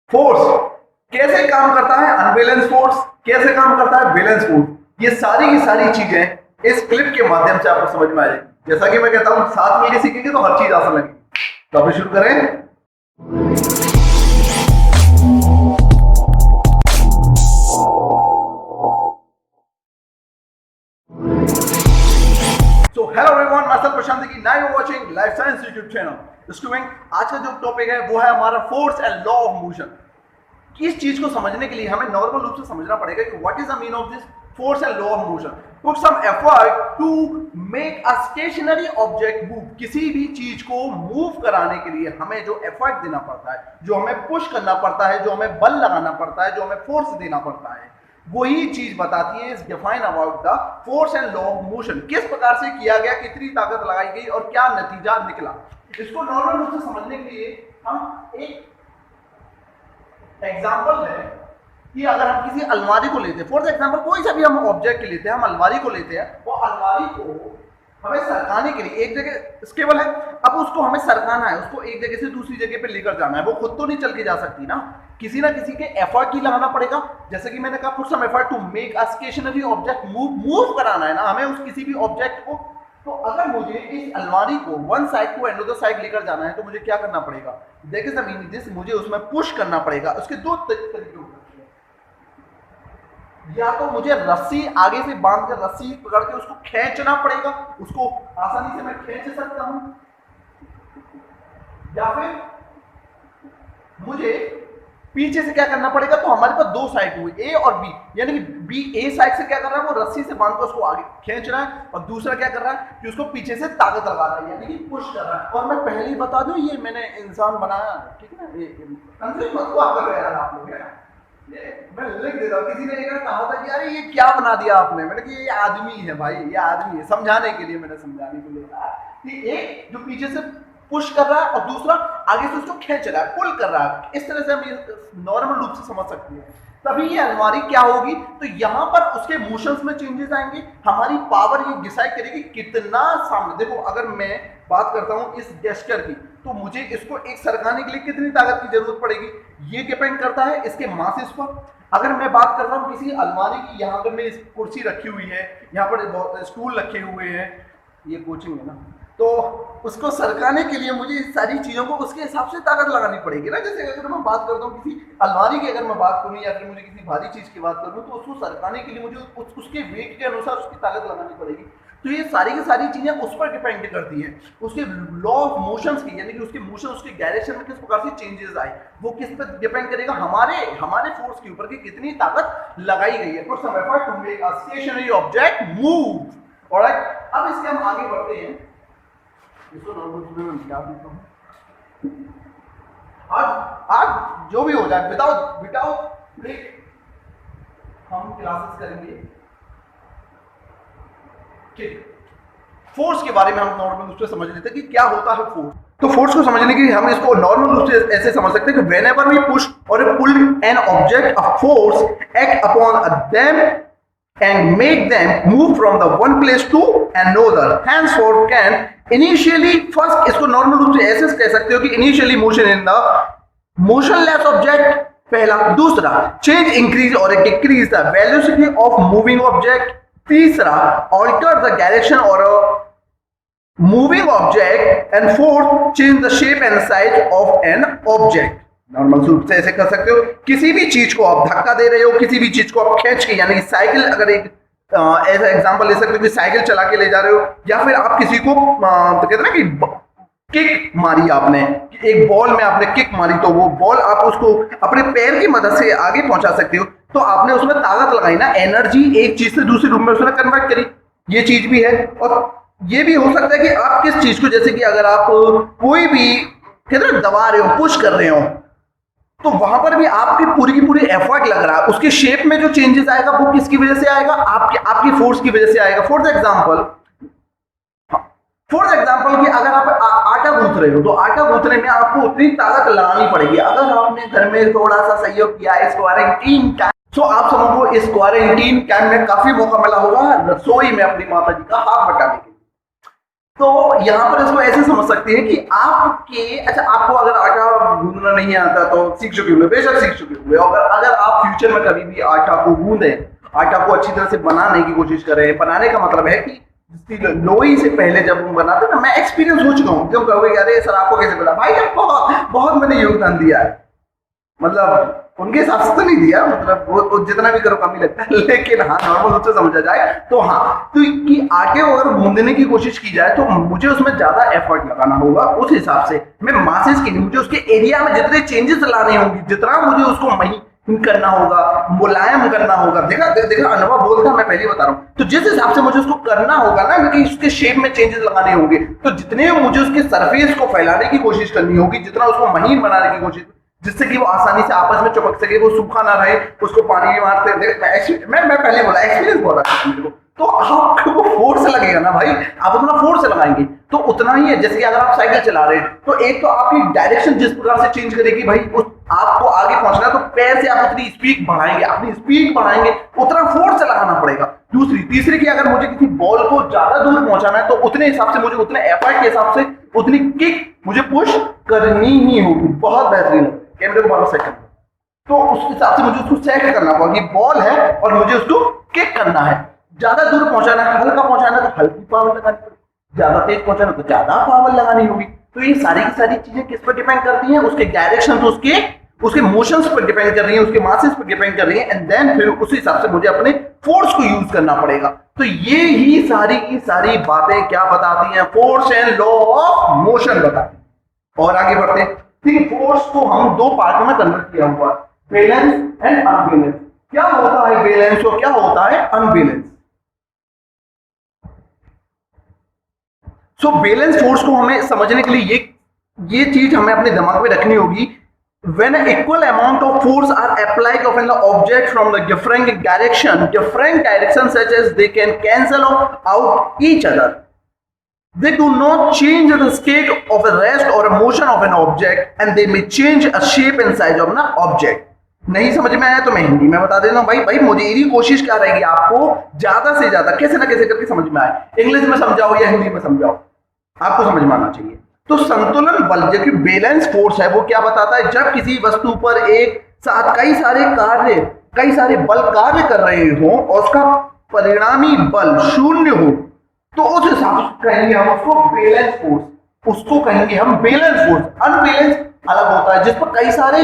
Force कैसे काम करता है, अनबैलेंस फोर्स कैसे काम करता है, बैलेंस फोर्स, ये सारी की सारी चीजें इस क्लिप के माध्यम से आपको समझ में आ जाएगी। जैसा कि मैं कहता हूं साथ मिलकर सीखेंगे तो हर चीज आसान लगेगी। तो अभी शुरू करें। So hello everyone, मैं प्रशांत की now you watching life science YouTube channel. Student आज का जो टॉपिक है वो है हमारा force and law of motion. इस चीज को समझने के लिए हमें नॉर्मल रूप से समझना पड़ेगा कि what is the mean of this force and law of motion. Put some effort to make a stationary object move. किसी भी चीज को मूव कराने के लिए हमें जो एफर्ट देना पड़ता है, जो हमें पुश करना पड़ता है, जो हमें बल लगाना पड़ता है, जो हमें फोर्स देना पड़ता है, वही चीज बताती है इस define about the force and law of motion. किस प्रकार से किया गया, कितनी ताकत लगाई गई और क्या नतीजा निकला। इसको नॉर्मल रूप से समझने के लिए हम एक एग्जांपल है कि अगर हम किसी अलमारी को लेते हैं, फॉर एग्जांपल कोई सा भी हम ऑब्जेक्ट लेते हैं, हम अलमारी को लेते हैं, वो अलमारी को हमें सरकाने के लिए एक जगह स्टेबल है, अब उसको हमें सरकाना है, उसको एक जगह से दूसरी जगह पे लेकर जाना है। वो खुद तो नहीं चल के जा सकती ना किसी के एफर्ट ही लगाना पड़ेगा। जैसे कि मैंने कहा put some effort to make a stationary object move कराना है ना हमें उस किसी भी ऑब्जेक्ट को। तो अगर मुझे इस अलमारी को one side to another side लेकर जाना है तो मुझे क्या करना पड़ेगा, देखिए द मीनिंग दिस, मुझे उसमें पुश करना पड़ेगा। उसके दो तरीके हो सकते हैं, या तो मुझे रस्सी आगे से बांध कर रस्सी पकड़ के उसको खींचना पड़ेगा, उसको आसानी से मैं खींच सकता हूं, या फिर मुझे पीछे से क्या करना पड़ेगा। तो हमारे पास दो साइड हुई ए और बी, यानी कि बी ए साइड से क्या कर रहा है, वो रस्सी से बांध कर उसको आगे खींच रहा है, और दूसरा क्या कर रहा है कि उसको पीछे से ताकत लगा रहा है, यानी कि पुश कर रहा है। और मैं पहले ही बता दूं ये मैंने इंसान बनाया, ठीक है ना, ये कंफ्यूज मत हुआ कर रहे हैं आप लोग, है ना। मैं लिख देता हूं, किसी ने एक कहा था कि अरे ये क्या बना दिया आपने, मैंने कि ये आदमी है भाई, ये आदमी है, समझाने के लिए मैंने समझाने के लिए कहा कि एक जो पीछे से पुश कर रहा है और दूसरा आगे से उसको खींच रहा है, पुल कर रहा है। इस तरह से हम ये नॉर्मल रूप से समझ सकते हैं। तभी ये अलमारी क्या होगी, तो यहाँ पर उसके मोशंस में चेंजेस आएंगे, हमारी पावर ये डिसाइड करेगी कितना सामने। देखो अगर मैं बात करता हूँ इस गेस्चर की, तो मुझे इसको एक सरकाने के लिए कितनी ताकत की जरूरत पड़ेगी, ये डिपेंड करता है इसके मासेस पर। अगर मैं बात कर रहा हूँ किसी अलमारी की, यहाँ पर मैं कुर्सी रखी हुई है, यहाँ पर स्टूल रखे हुए हैं, ये कोचिंग है ना, तो उसको सरकाने के लिए मुझे इस सारी चीजों को उसके हिसाब से ताकत लगानी पड़ेगी ना। जैसे अगर मैं बात करता हूँ किसी अलमारी की, अगर मैं बात करूँ या फिर मुझे किसी भारी चीज की बात करूँ, तो उसको सरकाने के लिए मुझे उसके वेट के अनुसार उसकी ताकत लगानी पड़ेगी। तो ये सारी की सारी चीजें उस पर डिपेंड करती हैं, उसके लॉ ऑफ मोशंस की, यानी कि उसके मोशन, उसके डायरेक्शन में किस प्रकार से चेंजेस आए, वो किस पर डिपेंड करेगा, हमारे फोर्स के ऊपर की कितनी ताकत लगाई गई है। Put some effort to make a stationary object move. All right, अब इसके हम आगे बढ़ते हैं। इसको नॉर्मल में क्या देता हूं, आज जो भी हो जाए विदाउट ब्रेक हम क्लासेस करेंगे। ठीक, फोर्स के बारे में हम नॉर्मल रूप से समझ लेते हैं कि क्या होता है फोर्स। तो फोर्स को समझने के लिए हम इसको नॉर्मल रूप से ऐसे समझ सकते हैं कि व्हेनेवर वी पुश और pull an object, a force act upon them and make them move from the one place to another. Henceforth can initially first, इसको नॉर्मल रूप से ऐसे कह सकते हो कि initially motion in the motionless object, पहला। दूसरा, change increase or decrease the velocity of moving object। तीसरा, alter the direction or a moving object। and fourth, change the shape and size of an object। Normal रूप से ऐसे कर सकते हो, किसी भी चीज को आप धक्का दे रहे हो, किसी भी चीज को आप खींच के, यानी कि साइकिल, अगर एक ऐसा एग्जांपल ले सकते हो कि साइकिल चला के ले जा रहे हो, या फिर आप किसी को तो कहते हैं ना कि किक मारी आपने, एक बॉल में आपने किक मारी, तो वो बॉल आप उसको अपने पैर की मदद से आगे पहुंचा सकते हो। तो आपने उसमें ताकत लगाई ना, एनर्जी एक चीज से दूसरी रूप में उसने कन्वर्ट करी, ये चीज भी है। और ये भी हो सकता है कि आप किस चीज को, जैसे कि अगर आप कोई भी कहते हैं दबा रहे हो, पुश कर रहे हो, तो वहां पर भी आपकी पूरी की पूरी एफर्ट लग रहा है, उसके शेप में जो चेंजेस आएगा वो किसकी वजह से आएगा, आपकी फोर्स की वजह से आएगा। फॉर एग्जांपल कि अगर आप आटा गूंथ रहे हो, तो आटा गूंथने में आपको उतनी ताकत लगानी पड़ेगी। अगर आपने घर में थोड़ा सा सहयोग किया इस क्वारंटीन टाइम, तो आप सबको इस क्वारंटीन टाइम में काफी मौका मिला होगा रसोई में अपनी माता जी का हाथ बटाने के लिए। तो यहाँ पर इसको ऐसे समझ सकते हैं कि आपके, अच्छा आपको अगर आटा गूंदना नहीं आता तो सीख चुके होंगे, बेशक सीख चुके होंगे। अगर अगर आप फ्यूचर में कभी भी आटा को गूंदे, आटा को अच्छी तरह से बनाने की कोशिश करें, बनाने का मतलब है कि जिसकी लोई से पहले जब हम बनाते हैं ना, मैं एक्सपीरियंस हो चुका हूँ। क्यों कहोगे अरे सर आपको कैसे पता? भाई बहुत बहुत मैंने योगदान दिया है, मतलब उनके हिसाब से तो नहीं दिया, मतलब वो जितना भी करो कम ही लगता है, लेकिन हाँ नॉर्मल रूप से समझा जाए तो हाँ, तो कि आटे को अगर गूंदने की कोशिश की जाए तो मुझे उसमें ज्यादा एफर्ट लगाना होगा। उस हिसाब से मैं मासेस के लिए मुझे उसके एरिया में जितने चेंजेस लाने होंगे, जितना मुझे उसको महीन करना होगा, मुलायम करना होगा। देखा देखा अनुभव बोलता, मैं पहले बता रहा हूँ। तो जिस हिसाब से मुझे उसको करना होगा ना, क्योंकि उसके शेप में चेंजेस लगाने होंगे, तो जितने मुझे उसके सरफेस को फैलाने की कोशिश करनी होगी, जितना उसको महीन बनाने की कोशिश, जिससे कि वो आसानी से आपस में चिपक सके, वो सूखा ना रहे, उसको पानी में मारते मैं पहले बोला एक्सपीरियंस बोला मेरे को। तो आपको वो फोर्स लगेगा ना भाई, आप उतना फोर्स लगाएंगे तो उतना ही है। जैसे कि अगर आप साइकिल चला रहे हैं तो एक तो आपकी डायरेक्शन जिस प्रकार से चेंज करेगी भाई, उस आपको आगे पहुंचना है तो पैर से आप उतनी स्पीड बढ़ाएंगे, अपनी स्पीड बढ़ाएंगे, उतना फोर्स लगाना पड़ेगा। तीसरी की अगर मुझे किसी बॉल को ज्यादा दूर पहुंचाना है तो उतने हिसाब से मुझे, उतने एफर्ट के हिसाब से उतनी किक मुझे पुश करनी ही होगी। बहुत बेहतरीन है, कैमरे को बार सेट करना, तो उस हिसाब से मुझे उसको सेट करना होगा कि बॉल है और मुझे उसको किक करना है। ज्यादा दूर पहुंचाना है, हल्का पहुंचाना है तो हल्की पावर लगानी पड़ेगी, ज्यादा तेज पहुंचाना तो ज्यादा पावर लगानी होगी। तो ये सारी की सारी चीजें किस पर डिपेंड करती हैं? उसके डायरेक्शन, तो उसके मोशंस पर डिपेंड कर रही है, उसके मासेस पर डिपेंड कर रही है, एंड देन फिर उस हिसाब से मुझे अपने फोर्स को यूज करना पड़ेगा। तो ये ही सारी की सारी बातें क्या बताती हैं? Force and law of motion बताती हैं। और आगे बढ़ते हैं, ठीक है। फोर्स को हम दो पार्ट में कन्वर्ट किया हुआ, बैलेंस एंड अनबैलेंस। क्या होता है बैलेंस और क्या होता है अनबैलेंस? सो बैलेंस फोर्स को हमें समझने के लिए ये चीज हमें अपने दिमाग में रखनी होगी। When an equal amount of force are applied of an object from the different directions such as they can cancel out each other. They do not change the state of a rest or a motion of an object, and they may change a shape and size of an object. नहीं समझ में आया तो मैं हिंदी में बता देता हूँ। भाई मेरी कोशिश क्या रहेगी, आपको ज्यादा से ज्यादा कैसे ना कैसे करके समझ में आए। इंग्लिश में समझाओ या हिंदी में समझाओ, आपको समझ में आना चाहिए। तो संतुलन बल, जो कि बैलेंस फोर्स है, वो क्या बताता है? जब किसी वस्तु पर एक साथ कई सारे बल कार्य कर रहे हो और उसका परिणामी बल शून्य हो, तो उस हिसाब से कहेंगे हम उसको बैलेंस फोर्स, उसको कहेंगे हम बैलेंस फोर्स। अनबैलेंस अलग होता है, जिस पर कई सारे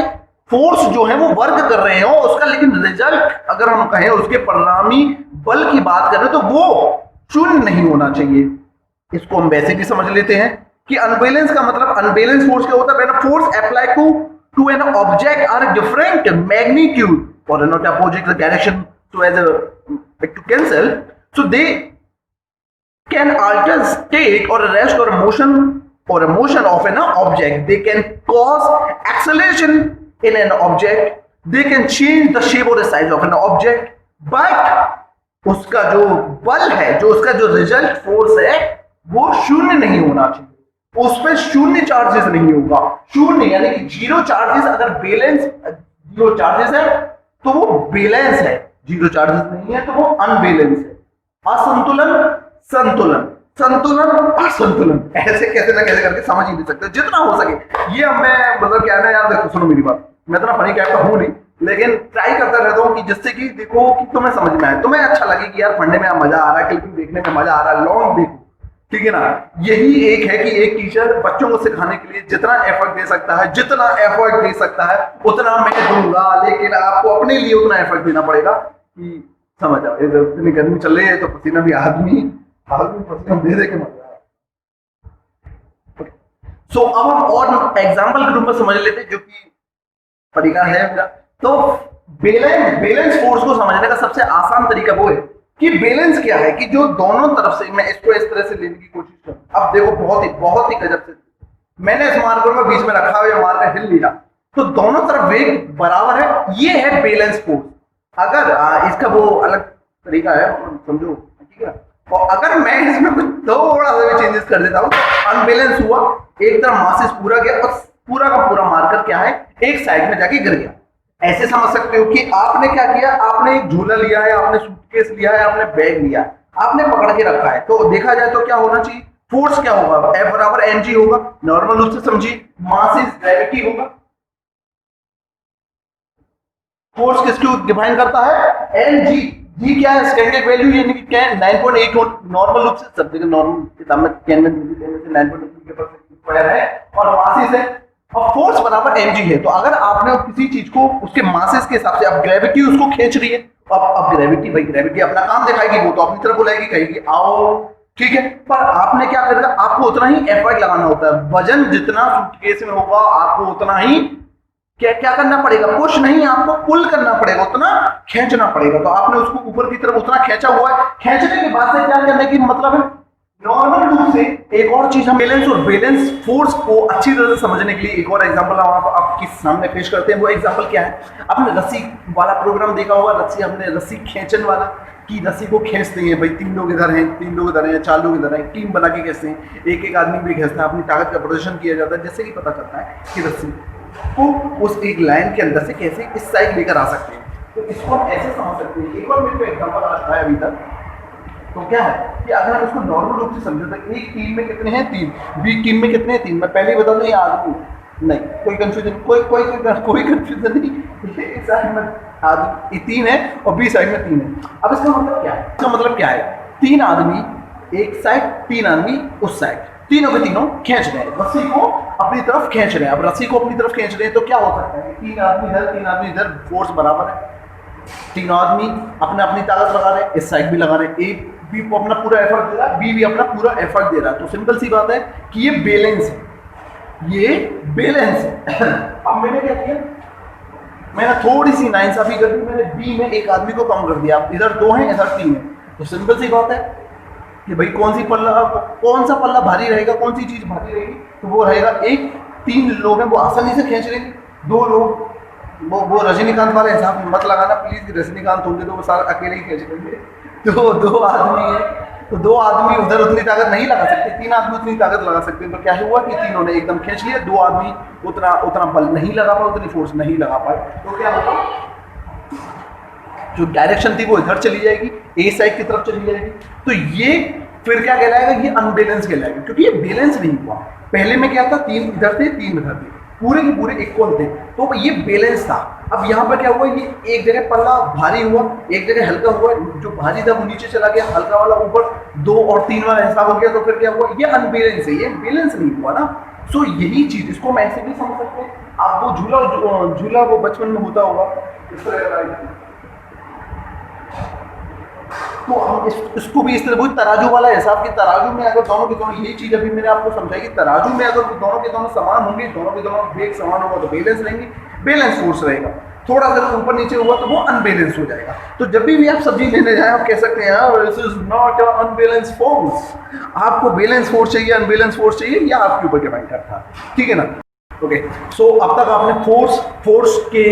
फोर्स जो है वो वर्क कर रहे हो उसका, लेकिन रिजल्ट अगर हम कहें उसके परिणामी बल की बात करें तो वो शून्य नहीं होना चाहिए। इसको हम वैसे भी समझ लेते हैं कि अनबैलेंस का मतलब, अनबैलेंस फोर्स क्या होता है? When force apply to an object are different magnitude और not opposite the direction so as to cancel, so they can alter state or a rest or a motion of an object. They can cause acceleration in an object, they can change the shape or the size of an object, but उसका जो बल है, जो उसका जो result force है, वो शून्य नहीं होना चाहिए, उस पर शून्य चार्जेस नहीं होगा। शून्य यानी कि जीरो चार्जेस। अगर बैलेंस जीरो चार्जेस है तो वो बैलेंस है, जीरो चार्जेस नहीं है तो वो अनबैलेंस है। असंतुलन, संतुलन असंतुलन, ऐसे कैसे ना कैसे करके समझ ही नहीं सकते जितना हो सके। ये मैं मतलब क्या है ना यार, देखो सुनो मेरी बात, मैं इतना फनी टाइप का हूं नहीं, लेकिन ट्राई करता रहता हूँ कि जिससे कि देखो कि तुम्हें समझ में आए, तुम्हें अच्छा लगे कि यार पढ़ने में मजा आ रहा है, क्लिपिंग देखने में मजा आ रहा है, लॉन्ग देखो, ठीक है ना। यही एक है कि एक टीचर बच्चों को सिखाने के लिए जितना एफर्ट दे सकता है उतना मैं दूंगा, लेकिन आपको अपने लिए उतना एफर्ट देना पड़ेगा कि समझ आओ। इतनी गर्मी चल रही है तो पसीना भी आदमी पसीना दे के मजा आ। सो अब हम और एग्जाम्पल के रूप में समझ लेते हैं, जो कि तरीका है मेरा। तो बैलेंस फोर्स को समझने का सबसे आसान तरीका वो है कि बैलेंस क्या है, कि जो दोनों तरफ से, मैं इसको इस तरह से लेने की कोशिश करूं। अब देखो बहुत ही गजब से मैंने इस मार्कर को बीच में रखा हुआ, मार्कर हिल लिया तो दोनों तरफ वेग बराबर है, ये है बैलेंस फोर्स। अगर इसका वो अलग तरीका है, समझो, ठीक है। और अगर मैं इसमें कुछ थोड़ा सा भी चेंजेस कर देता हूं तो अनबैलेंस हुआ, एक तरफ मासेस पूरा गया और पूरा का पूरा मार्कर क्या है, एक साइड में जाके गिर गया। ऐसे समझ सकते हो कि आपने क्या किया, आपने एक झूला लिया है, आपने सूटकेस लिया है, आपने बैग लिया है, आपने पकड़ के रखा है। तो देखा जाए तो क्या होना चाहिए, फोर्स क्या होगा, F बराबर mg होगा, नॉर्मल रूप से समझिए, मास इज ग्रेविटी होगा। फोर्स किसको डिफाइन करता है, mg। जी क्या है, स्टैंडर्ड वैल्यू, यानी कि क्या है 9.8 नॉर्मल रूप से सब जगह नॉर्मल किताब में 9.8 के स्क्वायर है और मासेस है, और फोर्स बराबर mg है। तो अगर आपने किसी चीज को उसके मासेस के हिसाब से, अब ग्रेविटी उसको खींच रही है, अब ग्रेविटी, भाई ग्रेविटी अपना काम दिखाएगी, वो तो अपनी तरफ बुलाएगी, कहेगी आओ, ठीक है, पर आपने क्या करना, आपको उतना ही एफर्ट लगाना होता है, वजन जितना सूटकेस में होगा आपको उतना ही क्या क्या करना पड़ेगा, पुश नहीं, आपको पुल करना पड़ेगा, उतना खींचना पड़ेगा। तो आपने उसको ऊपर की तरफ उतना खींचा हुआ है, खींचने के बाद से क्या करने की मतलब है, नॉर्मल रूप से एक और चीज हम बैलेंस और बैलेंस फोर्स को अच्छी तरह से समझने के लिए एक और एग्जांपल हम आपके सामने पेश करते हैं। वो एग्जांपल क्या है, आपने रस्सी वाला प्रोग्राम देखा होगा, रस्सी, हमने रस्सी खींचन वाला, कि रस्सी को खींचते हैं, भाई 3 लोग इधर हैं, 3 लोग इधर हैं, 4 लोग इधर हैं, टीम बना के खींचते हैं, एक एक आदमी भी खींचता है, अपनी ताकत का प्रदर्शन किया जाता है, जिससे कि पता चलता है कि रस्सी को उस एक लाइन के अंदर से कैसे इस साइड लेकर आ सकते हैं। तो इसको हम ऐसे समझ सकते हैं, एक और मेरे को एग्जांपल आता है अभी तक, तो क्या है कि अगर हम इसको नॉर्मल रूप से समझे तो एक टीम में कितने हैं, 3, बी टीम में कितने हैं, 3, मैं पहले ही बता दूं, ये आदमी नहीं, कोई कंफ्यूजन, कोई कंफ्यूजन नहीं, ये साइड में आदमी 3 है और बी साइड में 3 है। अब इसका मतलब क्या है, इसका मतलब क्या है, 3 आदमी एक साइड, 3 आदमी उस साइड, तीनों के तीनों खींच रहे हैं, रस्सी को अपनी तरफ खींच रहे हैं। अब रस्सी को अपनी तरफ खींच रहे हैं तो क्या हो सकता है, 3 आदमी इधर, 3 आदमी इधर, फोर्स बराबर है, 3 आदमी अपने अपनी ताकत लगा रहे हैं, इस साइड भी लगा रहे हैं, ए बी को अपना पूरा एफर्ट दे रहा है, बी भी अपना पूरा एफर्ट दे रहा है। तो सिंपल सी बात है कि ये बैलेंस है, ये बैलेंस है। अब मैंने क्या किया, मैंने थोड़ी सी नाइंसाफी कर दी, मैंने बी में एक आदमी को कम कर दिया, इधर 2 हैं, इधर 3 है। तो सिंपल सी बात है कि भाई कौन सा पल्ला भारी रहेगा, कौन सी चीज भारी रहेगी, तो वो रहेगा एक, 3 लोग हैं वो आसानी से खींच लेंगे, 2 लोग, वो रजनीकांत वाले हिसाब मत लगाना प्लीज, रजनीकांत होंगे तो वो सारे अकेले ही खींच लेंगे। तो 2 आदमी है, तो 2 आदमी उधर उतनी ताकत नहीं लगा सकते, 3 आदमी उतनी ताकत लगा सकते हैं। तो क्या हुआ कि तीनों ने एकदम खींच लिया, 2 आदमी उतना बल नहीं लगा पाए, उतनी फोर्स नहीं लगा पाए। तो क्या होगा, जो डायरेक्शन थी वो इधर चली जाएगी, ए साइड की तरफ चली जाएगी। तो ये फिर क्या कहलाएगा, ये अनबैलेंस कहलाएगा, क्योंकि ये बैलेंस नहीं हुआ। पहले में क्या था, 3 इधर थे, 3 इधर थे, पूरे के पूरे इक्वल थे, तो ये बैलेंस था। अब यहाँ पर क्या हुआ, ये एक जगह पल्ला भारी हुआ, एक जगह हल्का हुआ, जो भारी था वो नीचे चला गया, हल्का वाला ऊपर, 2 और 3 वाला हिसाब हो गया। तो फिर क्या हुआ, ये अनबैलेंस है, ये बैलेंस नहीं हुआ ना। सो यही चीज, इसको मैं ऐसे भी समझ सकते हैं, आप वो झूला वो बचपन में होता होगा, इस तरह, तो हम इसको भी इस तरह, वो तराजू वाला हिसाब, कि तराजू में अगर दोनों के दोनों, यही चीज अभी मैंने आपको समझाई कि तराजू में अगर दोनों के दोनों समान होंगे, दोनों के दोनों वेग समान होगा तो बैलेंस रहेंगे, बैलेंस फोर्स रहेगा। थोड़ा सा ऊपर नीचे हुआ तो वो अनबैलेंस हो जाएगा। तो जब भी आप सब्जी लेने जाए, आप कह सकते हैं this is not a unbalance force, आपको बैलेंस फोर्स चाहिए, अनबैलेंस फोर्स चाहिए, या आपके ऊपर डिपेंड करता है, ठीक है ना। ओके, सो अब तक आपने फोर्स के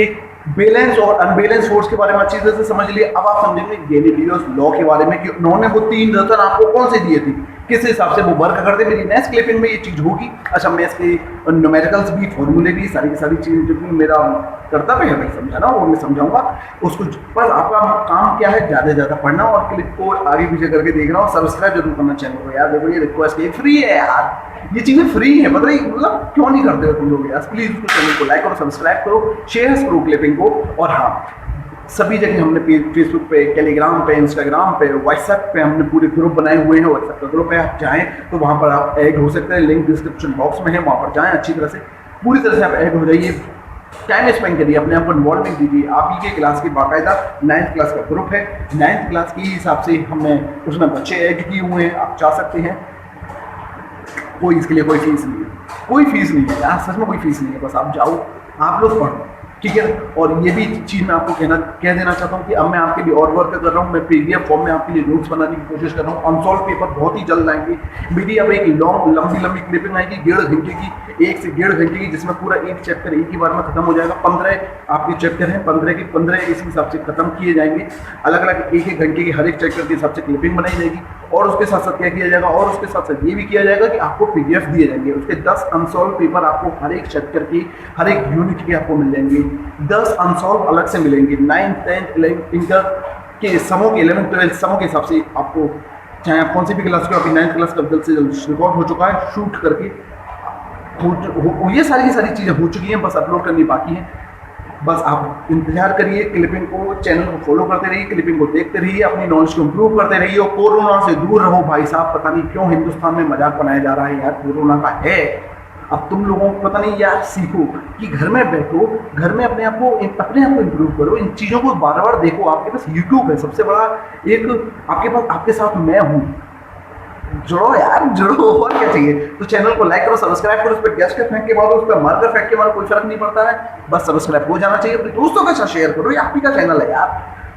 बैलेंस और अनबैलेंस फोर्स के बारे में अच्छी तरह से समझ लिया। अब आप समझेंगे गैलीलियोस लॉ के बारे में कि उन्होंने वो 3 रतन आपको कौन से दिए थे, किस हिसाब से वो वर्क करते। मेरी नेक्स्ट क्लिपिंग में ये चीज होगी। अच्छा, मैं इसके न्यूमेरिकल्स भी, फॉर्मूले भी, सारी की सारी चीजें जो भी मेरा कर्तव्य है भाई समझाना, वो मैं समझाऊंगा उसको। बस आपका काम क्या है, ज्यादा से ज्यादा पढ़ना और क्लिप को आगे पीछे करके देखना और सब्सक्राइब जरूर करना चैनल को। यार देखो, ये रिक्वेस्ट है, फ्री है यार, ये चीजें फ्री है, पता नहीं मतलब क्यों नहीं करते हो तुम लोग यार। प्लीज उसको चैनल को लाइक करो, सब्सक्राइब करो, शेयर करो क्लिपिंग को। और हाँ, सभी जगह हमने फेसबुक पे, टेलीग्राम पे, इंस्टाग्राम पे, व्हाट्सएप पे हमने पूरे ग्रुप बनाए हुए हैं। व्हाट्सएप का ग्रुप है, आप चाहें तो वहाँ पर आप ऐड हो सकते हैं, लिंक डिस्क्रिप्शन बॉक्स में है, वहाँ पर जाएं, अच्छी तरह से पूरी तरह से आप ऐड हो जाइए, टाइम स्पेंड करिए, अपने आप को इन्वॉल्वमेंट दीजिए। आप ही के क्लास की बाकायदा 9th क्लास का ग्रुप है, 9th क्लास के हिसाब से हमने उसमें बच्चे ऐड किए हुए हैं, आप जा सकते हैं। कोई इसके लिए कोई फीस नहीं है, कोई फीस नहीं है यार, सच में कोई फीस नहीं है, बस आप जाओ, आप लोग पढ़ो, ठीक है। और ये भी चीज़ मैं आपको कह देना चाहता हूँ कि अब मैं आपके लिए और वर्क कर रहा हूँ, मैं PDF फॉर्म में आपके लिए नोट्स बनाने की कोशिश कर रहा हूँ। अनसॉल्व पेपर बहुत ही जल्द आएंगे। मेरी अब एक लंबी क्लिपिंग आएगी 1.5 घंटे की, 1 से 1.5 घंटे की, जिसमें पूरा एक चैप्टर एक ही बार में खत्म हो जाएगा। 15 आपके चैप्टर हैं, 15 के 15 इस हिसाब से खत्म किए जाएंगे। अलग अलग एक घंटे की हर एक चैप्टर के हिसाब से क्लिपिंग बनाई जाएगी। और उसके साथ साथ क्या किया जाएगा, और उसके साथ साथ ये भी किया जाएगा कि आपको PDF दिए जाएंगे, उसके 10 अनसॉल्व पेपर आपको हर एक चैप्टर की, हर एक यूनिट के आपको मिल जाएंगे। 10 अनसॉल्व अलग से मिलेंगे। 9th 10th 11th इंटर के समूह के 11th 12th समूह के हिसाब से आपको चाहे आप कौन सी भी क्लास के, अभी 9th क्लास का जल्द से जल्द रिकॉर्ड हो चुका है, शूट करके ये सारी की सारी चीज़ें हो चुकी हैं, बस अपलोड करनी बाकी है। बस आप इंतजार करिए, क्लिपिंग को, चैनल को फॉलो करते रहिए, क्लिपिंग को देखते रहिए, अपनी नॉलेज को इम्प्रूव करते रहिए और कोरोना से दूर रहो भाई साहब। पता नहीं क्यों हिंदुस्तान में मजाक बनाया जा रहा है यार, कोरोना का है। अब तुम लोगों को पता नहीं यार, सीखो कि घर में बैठो, घर में अपने आप को इम्प्रूव करो, इन चीज़ों को बार बार देखो। आपके पास यूट्यूब है, सबसे बड़ा एक आपके पास, आपके साथ मैं हूँ, जुड़ो यार, जुड़ो, और क्या चाहिए। तो चैनल को लाइक करो, सब्सक्राइब करो, उस पर गैस के फेंक के मारो, उस पर मार्कर फेंक के मारो, कोई फर्क नहीं पड़ता है, बस सब्सक्राइब हो जाना चाहिए। अपने दोस्तों के साथ शेयर करो, ये आप ही का चैनल है यार।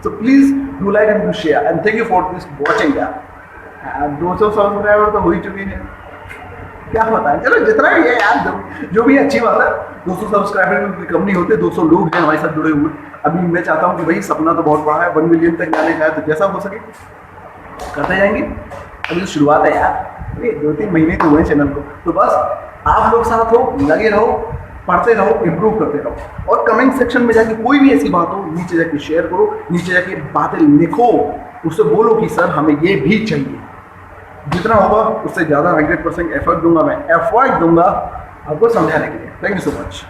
So please do like and do share and thank you for this watching यार। 200 सब्सक्राइबर तो हो ही चुकी है, क्या पता है, चलो जितना भी है यार, जो भी अच्छी बात है। 200 सब्सक्राइबर में कम नहीं होते, 200 लोग हैं हमारे साथ जुड़े हुए। अभी मैं चाहता हूँ कि भाई सपना तो बहुत बड़ा है, 1 मिलियन तक जाने का है, तो जैसा हो सके करते जाएंगे। अभी तो शुरुआत है यार, ये 2-3 महीने तो हुए चैनल को, तो बस आप लोग साथ हो, लगे रहो, पढ़ते रहो, इम्प्रूव करते रहो। और कमेंट सेक्शन में जाके कोई भी ऐसी बात हो, नीचे जाके शेयर करो, नीचे जाके बातें लिखो, उससे बोलो कि सर हमें ये भी चाहिए। जितना होगा उससे ज़्यादा 100% एफर्ट दूंगा, मैं एफर्ट दूंगा आपको समझाने के लिए। Thank you so much.